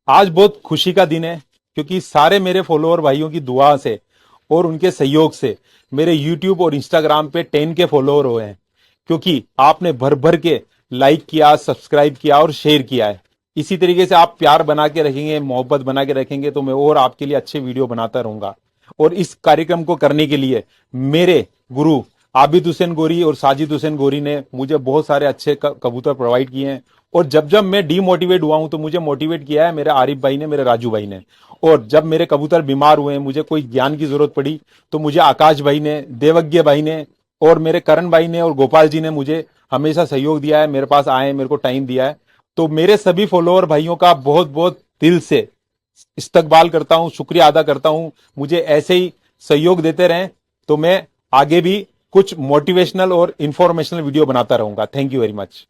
आज बहुत खुशी का दिन है क्योंकि सारे मेरे फॉलोअर भाइयों की दुआ से और उनके सहयोग से मेरे यूट्यूब और इंस्टाग्राम पे 10 के फॉलोअर हुए हैं, क्योंकि आपने भर भर के लाइक किया, सब्सक्राइब किया और शेयर किया है। इसी तरीके से आप प्यार बना के रखेंगे, मोहब्बत बना के रखेंगे तो मैं और आपके लिए अच्छे वीडियो बनाता रहूंगा। और इस कार्यक्रम को करने के लिए मेरे गुरु आबिद हुसैन गोरी और साजिद हुसैन गोरी ने मुझे बहुत सारे अच्छे कबूतर प्रोवाइड किए हैं। और जब जब मैं डीमोटिवेट हुआ हूं तो मुझे मोटिवेट किया है मेरे आरिफ भाई ने, मेरे राजू भाई ने। और जब मेरे कबूतर बीमार हुए, मुझे कोई ज्ञान की जरूरत पड़ी, तो मुझे आकाश भाई ने, देवज्ञ भाई ने और मेरे करण भाई ने और गोपाल जी ने मुझे हमेशा सहयोग दिया है, मेरे पास आए, मेरे को टाइम दिया है। तो मेरे सभी फॉलोअर भाइयों का बहुत बहुत दिल से इस्तकबाल करता हूं, शुक्रिया अदा करता हूं। मुझे ऐसे ही सहयोग देते रहें तो मैं आगे भी कुछ मोटिवेशनल और इंफॉर्मेशनल वीडियो बनाता रहूंगा। Thank you very much.